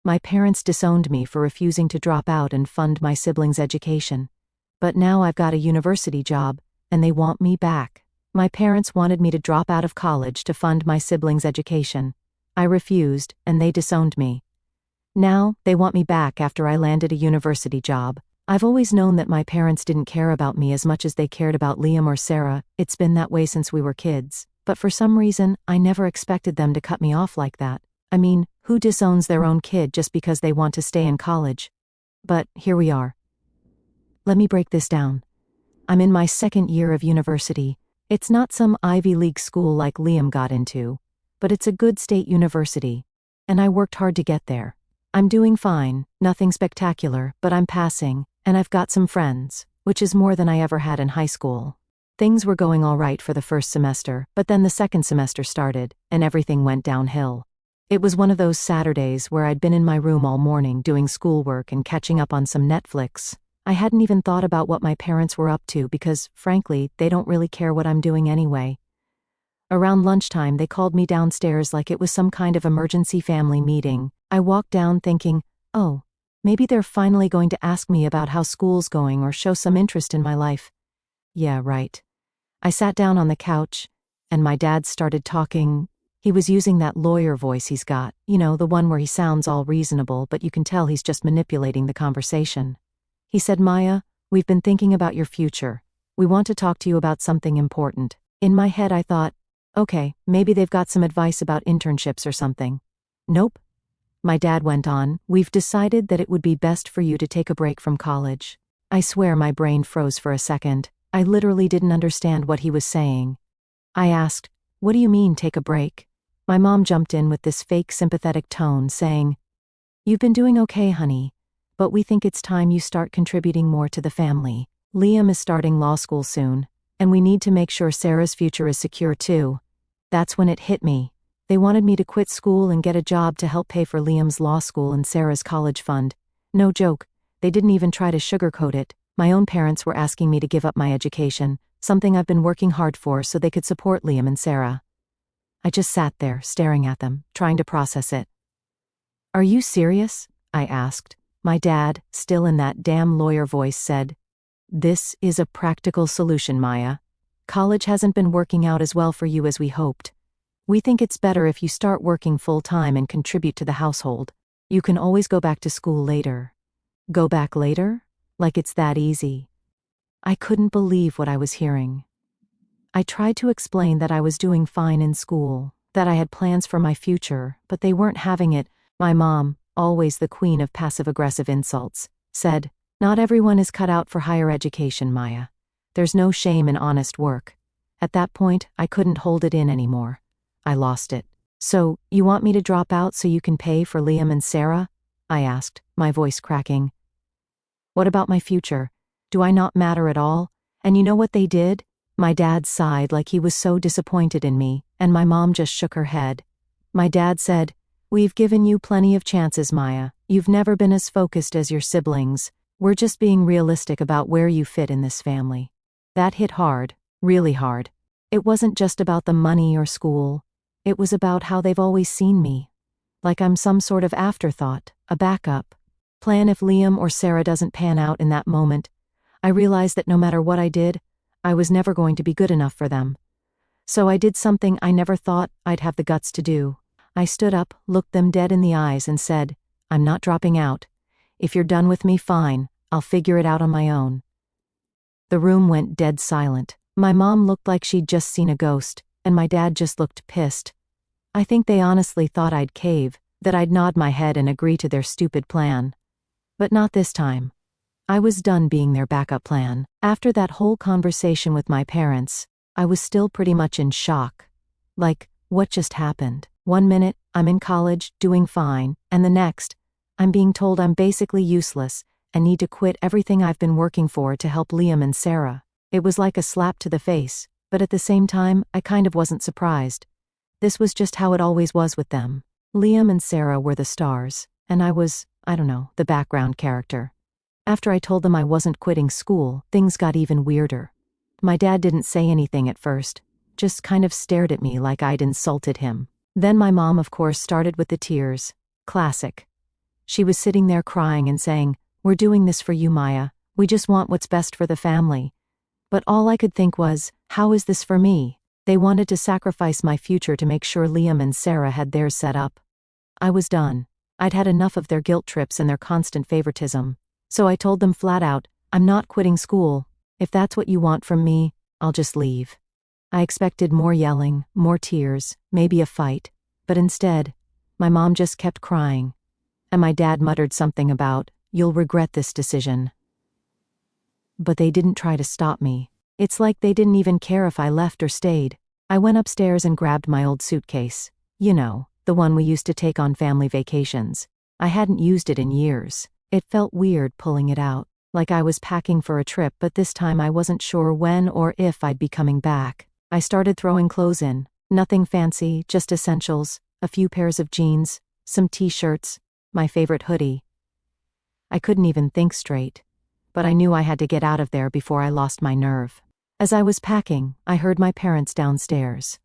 My parents disowned me for refusing to drop out and fund my siblings' education. But now I've got a university job, and they want me back. My parents wanted me to drop out of college to fund my siblings' education. I refused, and they disowned me. Now, they want me back after I landed a university job. I've always known that my parents didn't care about me as much as they cared about Liam or Sarah. It's been that way since we were kids. But for some reason, I never expected them to cut me off like that. I mean, who disowns their own kid just because they want to stay in college? But here we are. Let me break this down. I'm in my second year of university. It's not some Ivy League school like Liam got into, but it's a good state university. And I worked hard to get there. I'm doing fine, nothing spectacular, but I'm passing, and I've got some friends, which is more than I ever had in high school. Things were going all right for the first semester, but then the second semester started, and everything went downhill. It was one of those Saturdays where I'd been in my room all morning doing schoolwork and catching up on some Netflix. I hadn't even thought about what my parents were up to because, frankly, they don't really care what I'm doing anyway. Around lunchtime, they called me downstairs like it was some kind of emergency family meeting. I walked down thinking, oh, maybe they're finally going to ask me about how school's going or show some interest in my life. Yeah, right. I sat down on the couch, and my dad started talking. He was using that lawyer voice he's got, the one where he sounds all reasonable, but you can tell he's just manipulating the conversation. He said, Maya, we've been thinking about your future. We want to talk to you about something important. In my head, I thought, okay, maybe they've got some advice about internships or something. Nope. My dad went on, we've decided that it would be best for you to take a break from college. I swear my brain froze for a second. I literally didn't understand what he was saying. I asked, what do you mean take a break? My mom jumped in with this fake sympathetic tone saying, you've been doing okay, honey, but we think it's time you start contributing more to the family. Liam is starting law school soon, and we need to make sure Sarah's future is secure too. That's when it hit me. They wanted me to quit school and get a job to help pay for Liam's law school and Sarah's college fund. No joke, they didn't even try to sugarcoat it. My own parents were asking me to give up my education, something I've been working hard for so they could support Liam and Sarah. I just sat there, staring at them, trying to process it. Are you serious? I asked. My dad, still in that damn lawyer voice, said, this is a practical solution, Maya. College hasn't been working out as well for you as we hoped. We think it's better if you start working full-time and contribute to the household. You can always go back to school later. Go back later? Like it's that easy. I couldn't believe what I was hearing. I tried to explain that I was doing fine in school, that I had plans for my future, but they weren't having it. My mom, always the queen of passive-aggressive insults, said, not everyone is cut out for higher education, Maya. There's no shame in honest work. At that point, I couldn't hold it in anymore. I lost it. So, you want me to drop out so you can pay for Liam and Sarah? I asked, my voice cracking. What about my future? Do I not matter at all? And you know what they did? My dad sighed like he was so disappointed in me, and my mom just shook her head. My dad said, we've given you plenty of chances, Maya. You've never been as focused as your siblings. We're just being realistic about where you fit in this family. That hit hard, really hard. It wasn't just about the money or school. It was about how they've always seen me. Like I'm some sort of afterthought, a backup plan if Liam or Sarah doesn't pan out in that moment. I realized that no matter what I did, I was never going to be good enough for them. So I did something I never thought I'd have the guts to do. I stood up, looked them dead in the eyes and said, I'm not dropping out. If you're done with me, fine, I'll figure it out on my own. The room went dead silent. My mom looked like she'd just seen a ghost, and my dad just looked pissed. I think they honestly thought I'd cave, that I'd nod my head and agree to their stupid plan. But not this time. I was done being their backup plan. After that whole conversation with my parents, I was still pretty much in shock. Like, what just happened? One minute, I'm in college, doing fine, and the next, I'm being told I'm basically useless and need to quit everything I've been working for to help Liam and Sarah. It was like a slap to the face, but at the same time, I kind of wasn't surprised. This was just how it always was with them. Liam and Sarah were the stars, and I was, the background character. After I told them I wasn't quitting school, things got even weirder. My dad didn't say anything at first, just kind of stared at me like I'd insulted him. Then my mom, of course, started with the tears. Classic. She was sitting there crying and saying, "We're doing this for you, Maya. We just want what's best for the family." But all I could think was, how is this for me? They wanted to sacrifice my future to make sure Liam and Sarah had theirs set up. I was done. I'd had enough of their guilt trips and their constant favoritism. So I told them flat out, "I'm not quitting school. If that's what you want from me, I'll just leave." I expected more yelling, more tears, maybe a fight. But instead, my mom just kept crying. And my dad muttered something about, "You'll regret this decision." But they didn't try to stop me. It's like they didn't even care if I left or stayed. I went upstairs and grabbed my old suitcase. You know, the one we used to take on family vacations. I hadn't used it in years. It felt weird pulling it out, like I was packing for a trip, but this time I wasn't sure when or if I'd be coming back. I started throwing clothes in. Nothing fancy, just essentials, a few pairs of jeans, some t-shirts, my favorite hoodie. I couldn't even think straight. But I knew I had to get out of there before I lost my nerve. As I was packing, I heard my parents downstairs.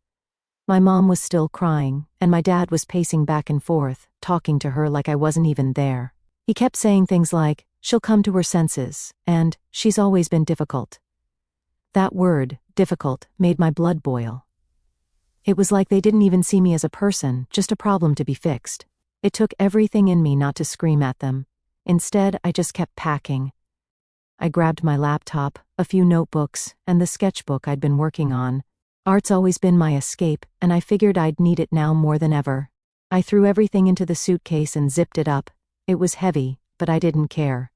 My mom was still crying, and my dad was pacing back and forth, talking to her like I wasn't even there. He kept saying things like, "She'll come to her senses," and "She's always been difficult." That word, difficult, made my blood boil. It was like they didn't even see me as a person, just a problem to be fixed. It took everything in me not to scream at them. Instead, I just kept packing. I grabbed my laptop, a few notebooks, and the sketchbook I'd been working on. Art's always been my escape, and I figured I'd need it now more than ever. I threw everything into the suitcase and zipped it up. It was heavy, but I didn't care.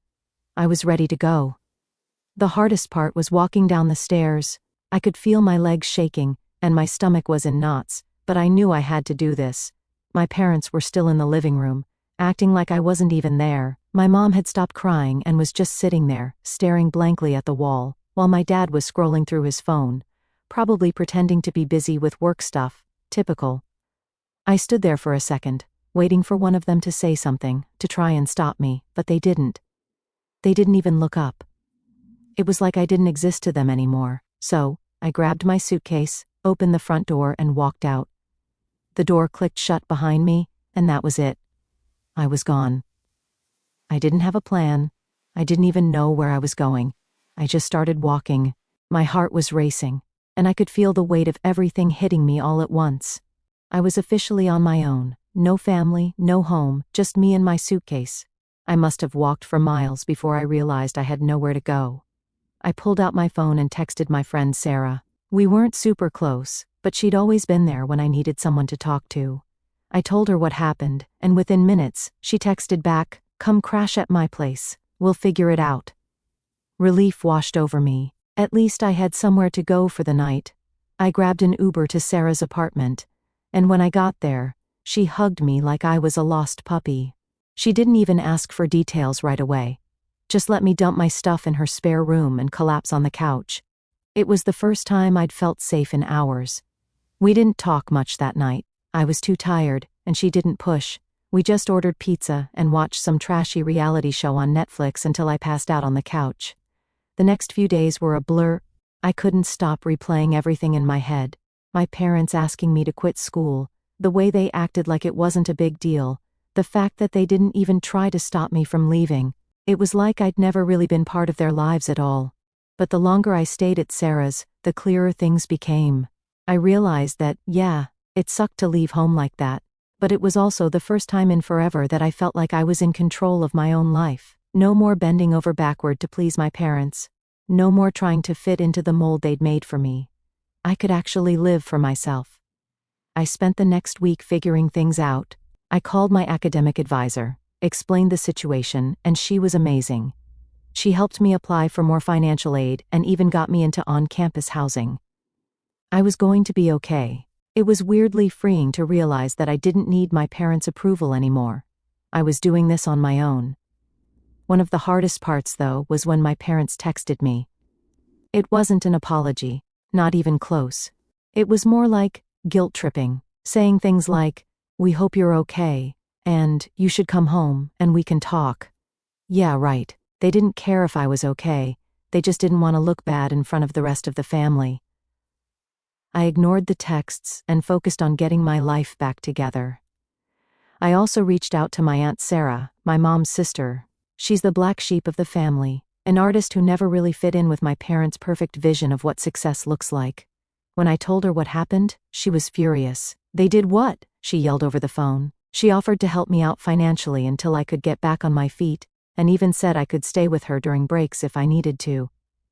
I was ready to go. The hardest part was walking down the stairs. I could feel my legs shaking, and my stomach was in knots, but I knew I had to do this. My parents were still in the living room, acting like I wasn't even there. My mom had stopped crying and was just sitting there, staring blankly at the wall, while my dad was scrolling through his phone, probably pretending to be busy with work stuff. Typical. I stood there for a second, waiting for one of them to say something, to try and stop me, but they didn't. They didn't even look up. It was like I didn't exist to them anymore, so I grabbed my suitcase, opened the front door, and walked out. The door clicked shut behind me, and that was it. I was gone. I didn't have a plan. I didn't even know where I was going. I just started walking. My heart was racing, and I could feel the weight of everything hitting me all at once. I was officially on my own. No family, no home, just me and my suitcase. I must have walked for miles before I realized I had nowhere to go. I pulled out my phone and texted my friend Sarah. We weren't super close, but she'd always been there when I needed someone to talk to. I told her what happened, and within minutes, she texted back, "Come crash at my place. We'll figure it out." Relief washed over me. At least I had somewhere to go for the night. I grabbed an Uber to Sarah's apartment, and when I got there, she hugged me like I was a lost puppy. She didn't even ask for details right away. Just let me dump my stuff in her spare room and collapse on the couch. It was the first time I'd felt safe in hours. We didn't talk much that night. I was too tired, and she didn't push. We just ordered pizza and watched some trashy reality show on Netflix until I passed out on the couch. The next few days were a blur. I couldn't stop replaying everything in my head. My parents asking me to quit school, the way they acted like it wasn't a big deal, the fact that they didn't even try to stop me from leaving. It was like I'd never really been part of their lives at all. But the longer I stayed at Sarah's, the clearer things became. I realized that, yeah, it sucked to leave home like that. But it was also the first time in forever that I felt like I was in control of my own life. No more bending over backward to please my parents. No more trying to fit into the mold they'd made for me. I could actually live for myself. I spent the next week figuring things out. I called my academic advisor, explained the situation, and she was amazing. She helped me apply for more financial aid and even got me into on-campus housing. I was going to be okay. It was weirdly freeing to realize that I didn't need my parents' approval anymore. I was doing this on my own. One of the hardest parts, though, was when my parents texted me. It wasn't an apology, not even close. It was more like guilt tripping, saying things like, "We hope you're okay," and "You should come home, and we can talk." Yeah, right. They didn't care if I was okay. They just didn't want to look bad in front of the rest of the family. I ignored the texts and focused on getting my life back together. I also reached out to my Aunt Sarah, my mom's sister. She's the black sheep of the family, an artist who never really fit in with my parents' perfect vision of what success looks like. When I told her what happened, she was furious. "They did what?" she yelled over the phone. She offered to help me out financially until I could get back on my feet, and even said I could stay with her during breaks if I needed to.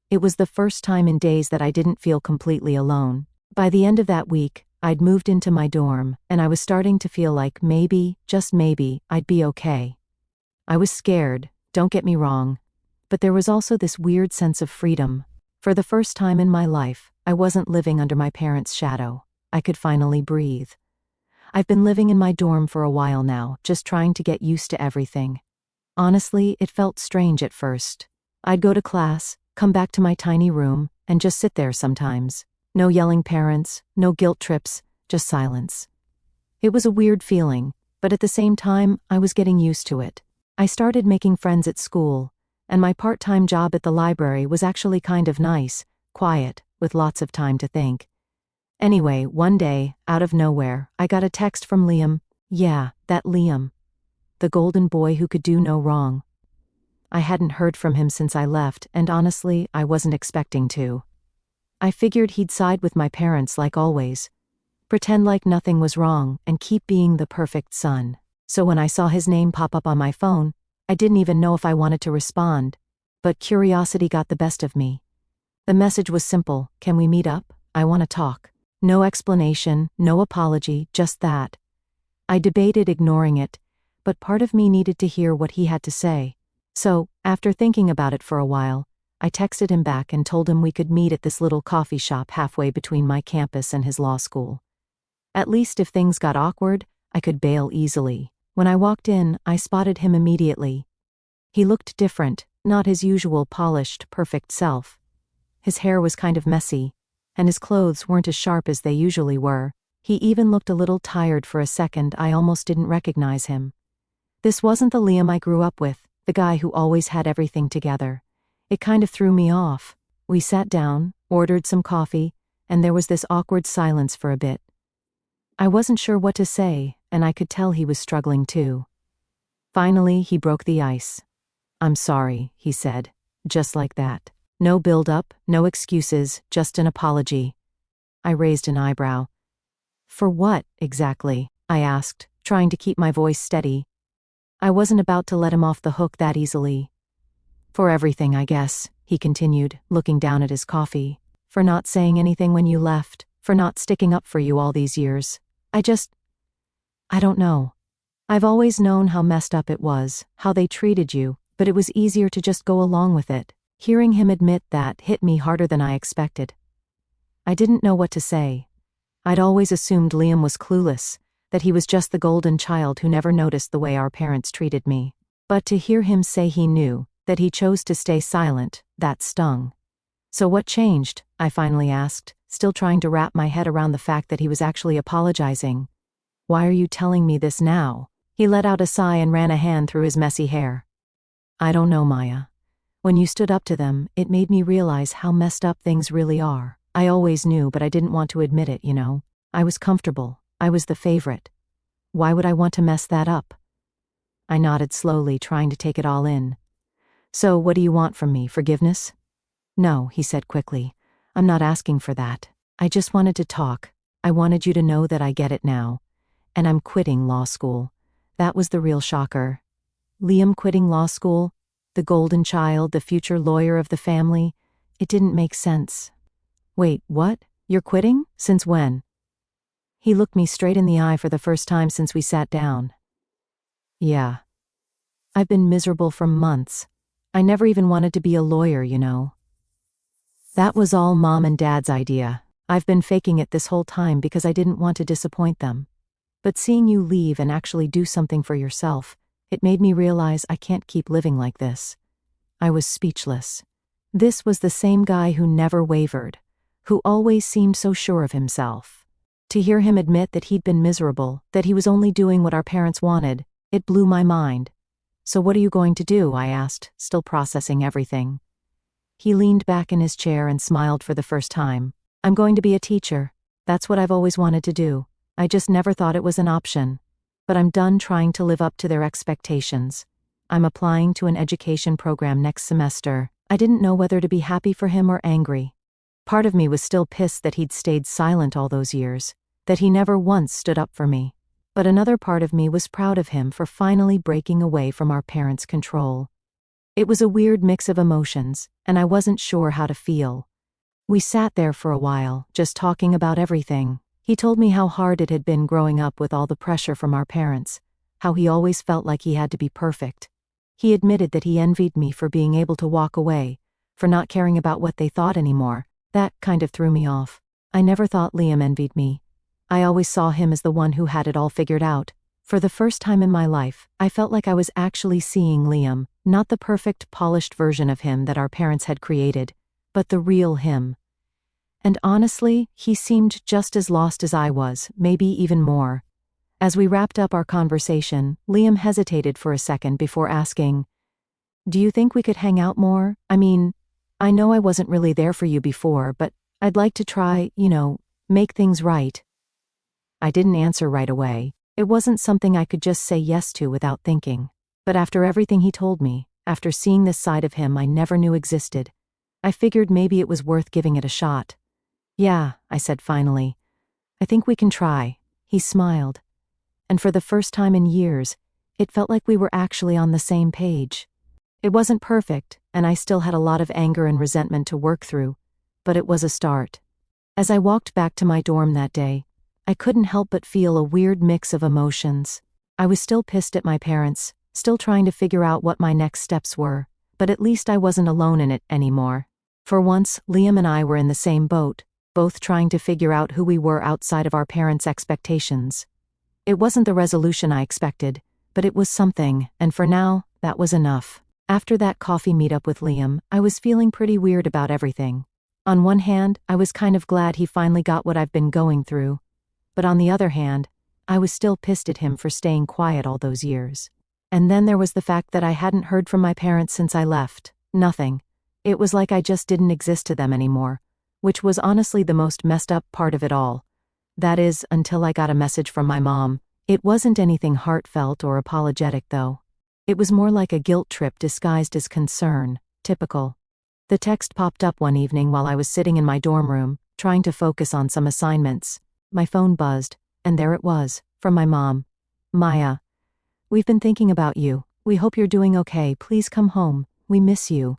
It was the first time in days that I didn't feel completely alone. By the end of that week, I'd moved into my dorm, and I was starting to feel like maybe, just maybe, I'd be okay. I was scared, don't get me wrong, but there was also this weird sense of freedom. For the first time in my life, I wasn't living under my parents' shadow. I could finally breathe. I've been living in my dorm for a while now, just trying to get used to everything. Honestly, it felt strange at first. I'd go to class, come back to my tiny room, and just sit there sometimes. No yelling parents, no guilt trips, just silence. It was a weird feeling, but at the same time, I was getting used to it. I started making friends at school, and my part-time job at the library was actually kind of nice, quiet, with lots of time to think. Anyway, one day, out of nowhere, I got a text from Liam. Yeah, that Liam. The golden boy who could do no wrong. I hadn't heard from him since I left, and honestly, I wasn't expecting to. I figured he'd side with my parents like always. Pretend like nothing was wrong, and keep being the perfect son. So when I saw his name pop up on my phone, I didn't even know if I wanted to respond. But curiosity got the best of me. The message was simple: "Can we meet up? I want to talk." No explanation, no apology, just that. I debated ignoring it, but part of me needed to hear what he had to say. So, after thinking about it for a while, I texted him back and told him we could meet at this little coffee shop halfway between my campus and his law school. At least if things got awkward, I could bail easily. When I walked in, I spotted him immediately. He looked different, not his usual polished, perfect self. His hair was kind of messy, and his clothes weren't as sharp as they usually were. He even looked a little tired for a second. I almost didn't recognize him. This wasn't the Liam I grew up with, the guy who always had everything together. It kind of threw me off. We sat down, ordered some coffee, and there was this awkward silence for a bit. I wasn't sure what to say, and I could tell he was struggling too. Finally, he broke the ice. "I'm sorry," he said, just like that. No build-up, no excuses, just an apology. I raised an eyebrow. "For what, exactly?" I asked, trying to keep my voice steady. I wasn't about to let him off the hook that easily. "For everything, I guess," he continued, looking down at his coffee. "For not saying anything when you left, for not sticking up for you all these years. I don't know. I've always known how messed up it was, how they treated you, but it was easier to just go along with it." Hearing him admit that hit me harder than I expected. I didn't know what to say. I'd always assumed Liam was clueless, that he was just the golden child who never noticed the way our parents treated me. But to hear him say he knew, that he chose to stay silent, that stung. "So what changed?" I finally asked, still trying to wrap my head around the fact that he was actually apologizing. "Why are you telling me this now?" He let out a sigh and ran a hand through his messy hair. "I don't know, Maya. When you stood up to them, it made me realize how messed up things really are. I always knew, but I didn't want to admit it, you know. I was comfortable. I was the favorite. Why would I want to mess that up?" I nodded slowly, trying to take it all in. "So what do you want from me, forgiveness?" "No," he said quickly. "I'm not asking for that. I just wanted to talk. I wanted you to know that I get it now. And I'm quitting law school." That was the real shocker. Liam quitting law school? The golden child, the future lawyer of the family? It didn't make sense. "Wait, what? You're quitting? Since when?" He looked me straight in the eye for the first time since we sat down. "Yeah. I've been miserable for months. I never even wanted to be a lawyer, you know. That was all Mom and Dad's idea. I've been faking it this whole time because I didn't want to disappoint them. But seeing you leave and actually do something for yourself, it made me realize I can't keep living like this." I was speechless. This was the same guy who never wavered, who always seemed so sure of himself. To hear him admit that he'd been miserable, that he was only doing what our parents wanted, it blew my mind. "So what are you going to do?" I asked, still processing everything. He leaned back in his chair and smiled for the first time. "I'm going to be a teacher. That's what I've always wanted to do. I just never thought it was an option." but I'm done trying to live up to their expectations. I'm applying to an education program next semester. I didn't know whether to be happy for him or angry. Part of me was still pissed that he'd stayed silent all those years, that he never once stood up for me. But another part of me was proud of him for finally breaking away from our parents' control. It was a weird mix of emotions, and I wasn't sure how to feel. We sat there for a while, just talking about everything. He told me how hard it had been growing up with all the pressure from our parents, how he always felt like he had to be perfect. He admitted that he envied me for being able to walk away, for not caring about what they thought anymore. That kind of threw me off. I never thought Liam envied me. I always saw him as the one who had it all figured out. For the first time in my life, I felt like I was actually seeing Liam, not the perfect, polished version of him that our parents had created, but the real him. And honestly, he seemed just as lost as I was, maybe even more. As we wrapped up our conversation, Liam hesitated for a second before asking, "Do you think we could hang out more? I mean, I know I wasn't really there for you before, but I'd like to try, make things right." I didn't answer right away. It wasn't something I could just say yes to without thinking. But after everything he told me, after seeing this side of him I never knew existed, I figured maybe it was worth giving it a shot. "Yeah," I said finally. "I think we can try." He smiled. And for the first time in years, it felt like we were actually on the same page. It wasn't perfect, and I still had a lot of anger and resentment to work through, but it was a start. As I walked back to my dorm that day, I couldn't help but feel a weird mix of emotions. I was still pissed at my parents, still trying to figure out what my next steps were, but at least I wasn't alone in it anymore. For once, Liam and I were in the same boat, both trying to figure out who we were outside of our parents' expectations. It wasn't the resolution I expected, but it was something, and for now, that was enough. After that coffee meetup with Liam, I was feeling pretty weird about everything. On one hand, I was kind of glad he finally got what I've been going through. But on the other hand, I was still pissed at him for staying quiet all those years. And then there was the fact that I hadn't heard from my parents since I left. Nothing. It was like I just didn't exist to them anymore, which was honestly the most messed up part of it all. That is, until I got a message from my mom. It wasn't anything heartfelt or apologetic though. It was more like a guilt trip disguised as concern. Typical. The text popped up one evening while I was sitting in my dorm room, trying to focus on some assignments. My phone buzzed, and there it was, from my mom. "Maya, we've been thinking about you. We hope you're doing okay. Please come home. We miss you."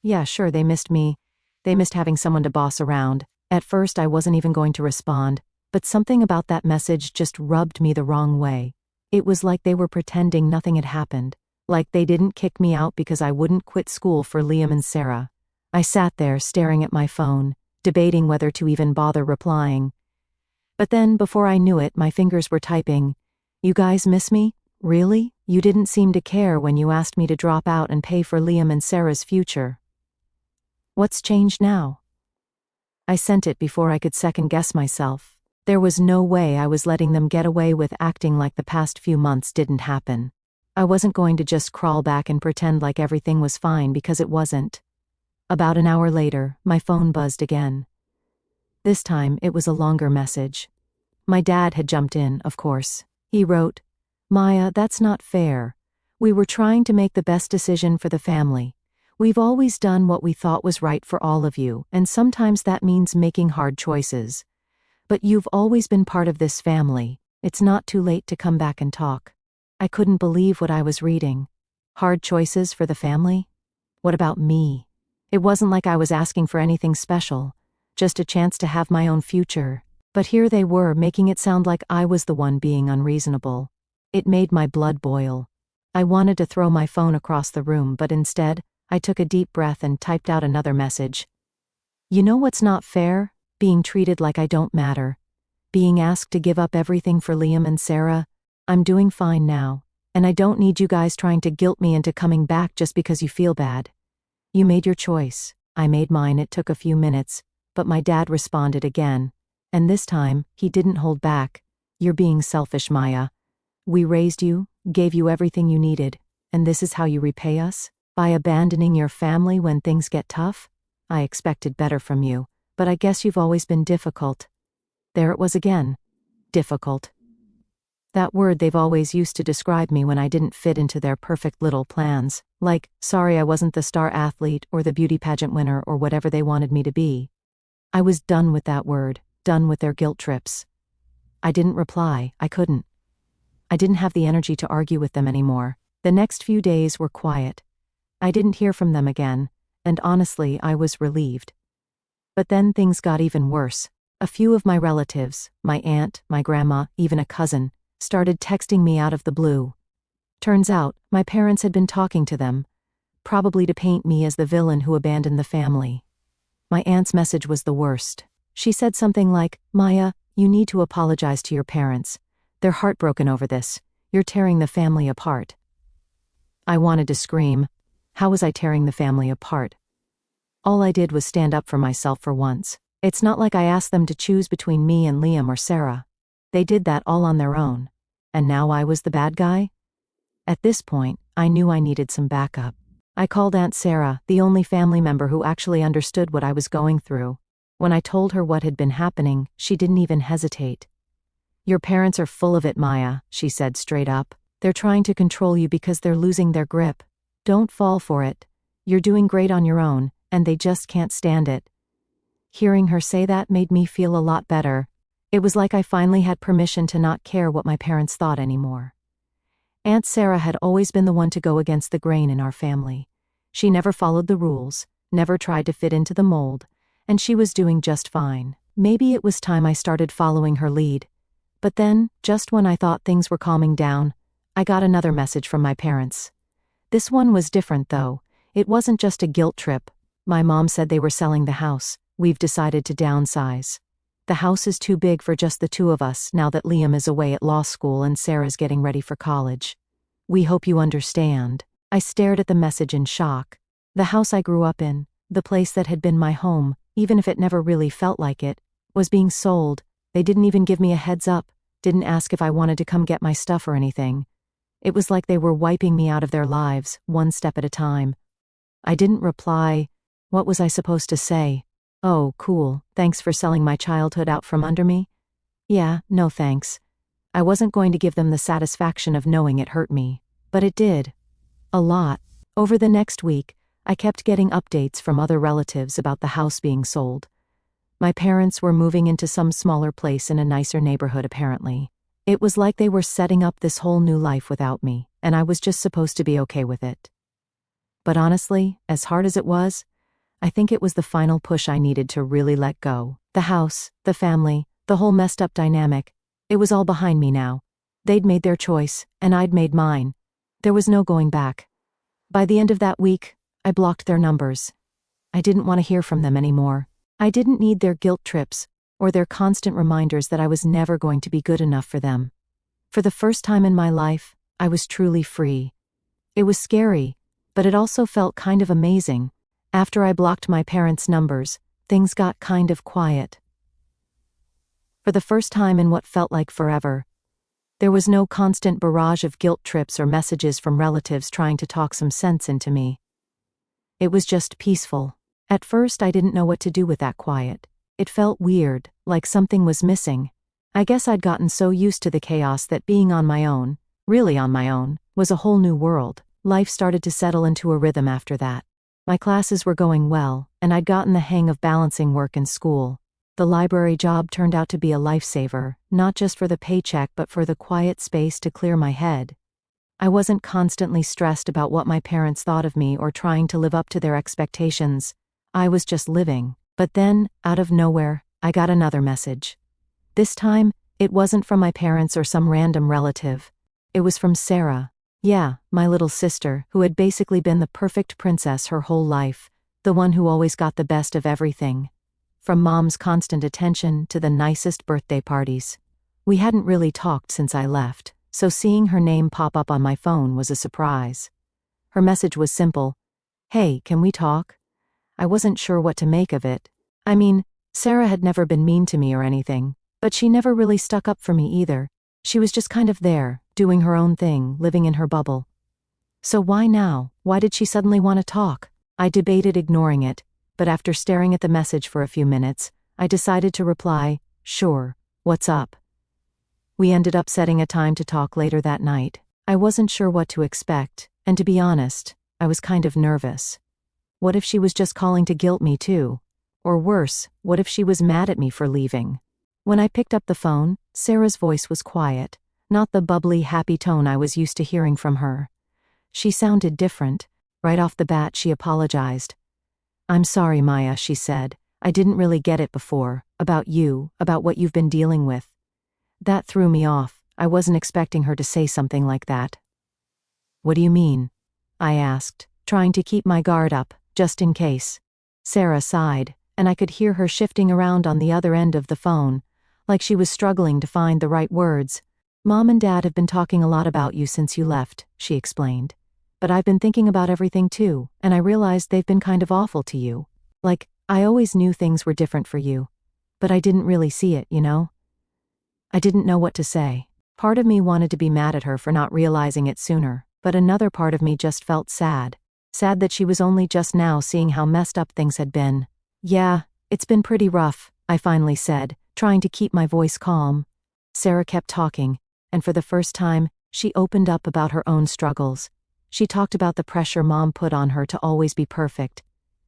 Yeah, sure, they missed me. They missed having someone to boss around. At first, I wasn't even going to respond, but something about that message just rubbed me the wrong way. It was like they were pretending nothing had happened, like they didn't kick me out because I wouldn't quit school for Liam and Sarah. I sat there staring at my phone, debating whether to even bother replying. But then, before I knew it, my fingers were typing, "You guys miss me? Really? You didn't seem to care when you asked me to drop out and pay for Liam and Sarah's future. What's changed now?" I sent it before I could second-guess myself. There was no way I was letting them get away with acting like the past few months didn't happen. I wasn't going to just crawl back and pretend like everything was fine because it wasn't. About an hour later, my phone buzzed again. This time, it was a longer message. My dad had jumped in, of course. He wrote, "Maya, that's not fair. We were trying to make the best decision for the family. We've always done what we thought was right for all of you, and sometimes that means making hard choices. But you've always been part of this family. It's not too late to come back and talk." I couldn't believe what I was reading. Hard choices for the family? What about me? It wasn't like I was asking for anything special, just a chance to have my own future. But here they were making it sound like I was the one being unreasonable. It made my blood boil. I wanted to throw my phone across the room, but instead, I took a deep breath and typed out another message. "You know what's not fair? Being treated like I don't matter. Being asked to give up everything for Liam and Sarah. I'm doing fine now, and I don't need you guys trying to guilt me into coming back just because you feel bad. You made your choice. I made mine. It took a few minutes, but my dad responded again. And this time, he didn't hold back. "You're being selfish, Maya. We raised you, gave you everything you needed, and this is how you repay us? By abandoning your family when things get tough? I expected better from you, but I guess you've always been difficult." There it was again. Difficult. That word they've always used to describe me when I didn't fit into their perfect little plans. Like, sorry I wasn't the star athlete or the beauty pageant winner or whatever they wanted me to be. I was done with that word, done with their guilt trips. I didn't reply, I couldn't. I didn't have the energy to argue with them anymore. The next few days were quiet. I didn't hear from them again, and honestly, I was relieved. But then things got even worse. A few of my relatives, my aunt, my grandma, even a cousin, started texting me out of the blue. Turns out, my parents had been talking to them, probably to paint me as the villain who abandoned the family. My aunt's message was the worst. She said something like, "Maya, you need to apologize to your parents. They're heartbroken over this. You're tearing the family apart." I wanted to scream. How was I tearing the family apart? All I did was stand up for myself for once. It's not like I asked them to choose between me and Liam or Sarah. They did that all on their own. And now I was the bad guy? At this point, I knew I needed some backup. I called Aunt Sarah, the only family member who actually understood what I was going through. When I told her what had been happening, she didn't even hesitate. "Your parents are full of it, Maya," she said straight up. "They're trying to control you because they're losing their grip. Don't fall for it. You're doing great on your own, and they just can't stand it." Hearing her say that made me feel a lot better. It was like I finally had permission to not care what my parents thought anymore. Aunt Sarah had always been the one to go against the grain in our family. She never followed the rules, never tried to fit into the mold, and she was doing just fine. Maybe it was time I started following her lead. But then, just when I thought things were calming down, I got another message from my parents. This one was different though. It wasn't just a guilt trip. My mom said they were selling the house. "We've decided to downsize. The house is too big for just the two of us now that Liam is away at law school and Sarah's getting ready for college. We hope you understand." I stared at the message in shock. The house I grew up in, the place that had been my home, even if it never really felt like it, was being sold. They didn't even give me a heads up, didn't ask if I wanted to come get my stuff or anything. It was like they were wiping me out of their lives, one step at a time. I didn't reply. What was I supposed to say? "Oh, cool, thanks for selling my childhood out from under me?" Yeah, no thanks. I wasn't going to give them the satisfaction of knowing it hurt me. But it did. A lot. Over the next week, I kept getting updates from other relatives about the house being sold. My parents were moving into some smaller place in a nicer neighborhood apparently. It was like they were setting up this whole new life without me, and I was just supposed to be okay with it. But honestly, as hard as it was, I think it was the final push I needed to really let go. The house, the family, the whole messed up dynamic. It was all behind me now. They'd made their choice, and I'd made mine. There was no going back. By the end of that week, I blocked their numbers. I didn't want to hear from them anymore. I didn't need their guilt trips, or their constant reminders that I was never going to be good enough for them. For the first time in my life, I was truly free. It was scary, but it also felt kind of amazing. After I blocked my parents' numbers, things got kind of quiet. For the first time in what felt like forever, there was no constant barrage of guilt trips or messages from relatives trying to talk some sense into me. It was just peaceful. At first I didn't know what to do with that quiet. It felt weird, like something was missing. I guess I'd gotten so used to the chaos that being on my own, really on my own, was a whole new world. Life started to settle into a rhythm after that. My classes were going well, and I'd gotten the hang of balancing work and school. The library job turned out to be a lifesaver, not just for the paycheck but for the quiet space to clear my head. I wasn't constantly stressed about what my parents thought of me or trying to live up to their expectations. I was just living. But then, out of nowhere, I got another message. This time, it wasn't from my parents or some random relative. It was from Sarah. Yeah, my little sister, who had basically been the perfect princess her whole life, the one who always got the best of everything. From Mom's constant attention to the nicest birthday parties. We hadn't really talked since I left, so seeing her name pop up on my phone was a surprise. Her message was simple. "Hey, can we talk?" I wasn't sure what to make of it. I mean, Sarah had never been mean to me or anything, but she never really stuck up for me either. She was just kind of there, doing her own thing, living in her bubble. So why now? Why did she suddenly want to talk? I debated ignoring it, but after staring at the message for a few minutes, I decided to reply, "Sure, what's up?" We ended up setting a time to talk later that night. I wasn't sure what to expect, and to be honest, I was kind of nervous. What if she was just calling to guilt me too? Or worse, what if she was mad at me for leaving? When I picked up the phone, Sarah's voice was quiet, not the bubbly, happy tone I was used to hearing from her. She sounded different. Right off the bat, she apologized. "I'm sorry, Maya," she said. "I didn't really get it before, about you, about what you've been dealing with." That threw me off. I wasn't expecting her to say something like that. "What do you mean?" I asked, trying to keep my guard up, just in case. Sarah sighed, and I could hear her shifting around on the other end of the phone, like she was struggling to find the right words. "Mom and Dad have been talking a lot about you since you left," she explained. "But I've been thinking about everything too, and I realized they've been kind of awful to you. Like, I always knew things were different for you. But I didn't really see it, you know?" I didn't know what to say. Part of me wanted to be mad at her for not realizing it sooner, but another part of me just felt sad. Sad that she was only just now seeing how messed up things had been. "Yeah, it's been pretty rough," I finally said, trying to keep my voice calm. Sarah kept talking, and for the first time, she opened up about her own struggles. She talked about the pressure Mom put on her to always be perfect.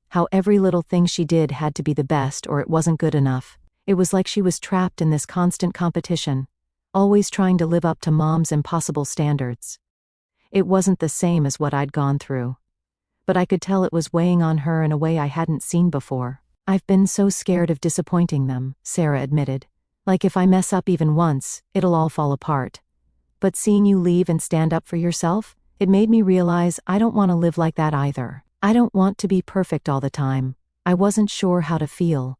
How every little thing she did had to be the best or it wasn't good enough. It was like she was trapped in this constant competition, always trying to live up to Mom's impossible standards. It wasn't the same as what I'd gone through, but I could tell it was weighing on her in a way I hadn't seen before. "I've been so scared of disappointing them," Sarah admitted. "Like if I mess up even once, it'll all fall apart. But seeing you leave and stand up for yourself, it made me realize I don't want to live like that either. I don't want to be perfect all the time." I wasn't sure how to feel.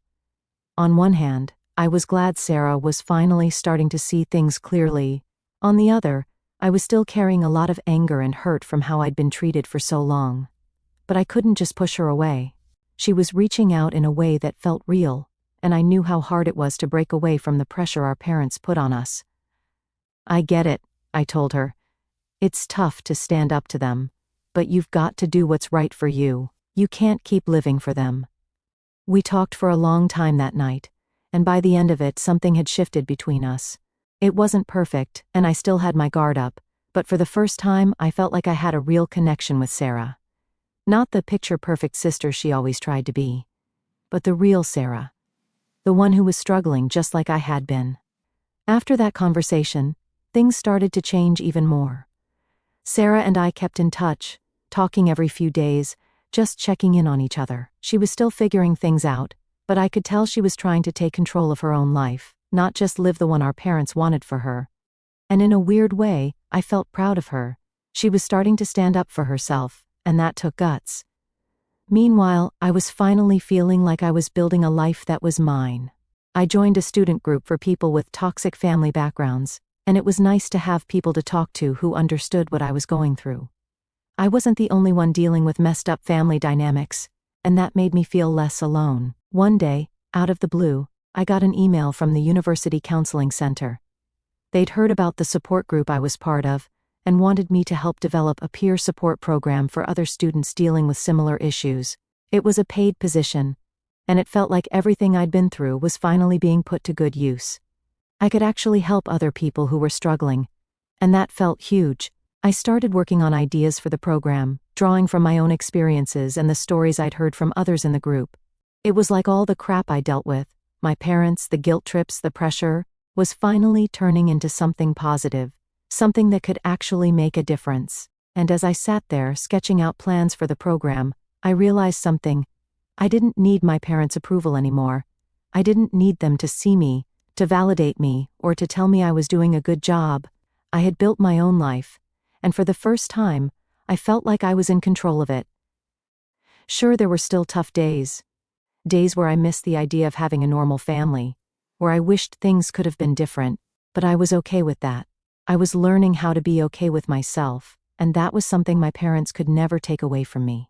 On one hand, I was glad Sarah was finally starting to see things clearly. On the other, I was still carrying a lot of anger and hurt from how I'd been treated for so long. But I couldn't just push her away. She was reaching out in a way that felt real, and I knew how hard it was to break away from the pressure our parents put on us. "I get it," I told her. "It's tough to stand up to them, but you've got to do what's right for you. You can't keep living for them." We talked for a long time that night, and by the end of it something had shifted between us. It wasn't perfect, and I still had my guard up, but for the first time I felt like I had a real connection with Sarah. Not the picture-perfect sister she always tried to be, but the real Sarah. The one who was struggling just like I had been. After that conversation, things started to change even more. Sarah and I kept in touch, talking every few days, just checking in on each other. She was still figuring things out, but I could tell she was trying to take control of her own life, not just live the one our parents wanted for her. And in a weird way, I felt proud of her. She was starting to stand up for herself, and that took guts. Meanwhile, I was finally feeling like I was building a life that was mine. I joined a student group for people with toxic family backgrounds, and it was nice to have people to talk to who understood what I was going through. I wasn't the only one dealing with messed up family dynamics, and that made me feel less alone. One day, out of the blue, I got an email from the University Counseling Center. They'd heard about the support group I was part of, and wanted me to help develop a peer support program for other students dealing with similar issues. It was a paid position, and it felt like everything I'd been through was finally being put to good use. I could actually help other people who were struggling, and that felt huge. I started working on ideas for the program, drawing from my own experiences and the stories I'd heard from others in the group. It was like all the crap I dealt with, my parents, the guilt trips, the pressure, was finally turning into something positive, something that could actually make a difference. And as I sat there sketching out plans for the program, I realized something. I didn't need my parents' approval anymore. I didn't need them to see me, to validate me, or to tell me I was doing a good job. I had built my own life, and for the first time, I felt like I was in control of it. Sure, there were still tough days. Days where I missed the idea of having a normal family, where I wished things could have been different, but I was okay with that. I was learning how to be okay with myself, and that was something my parents could never take away from me.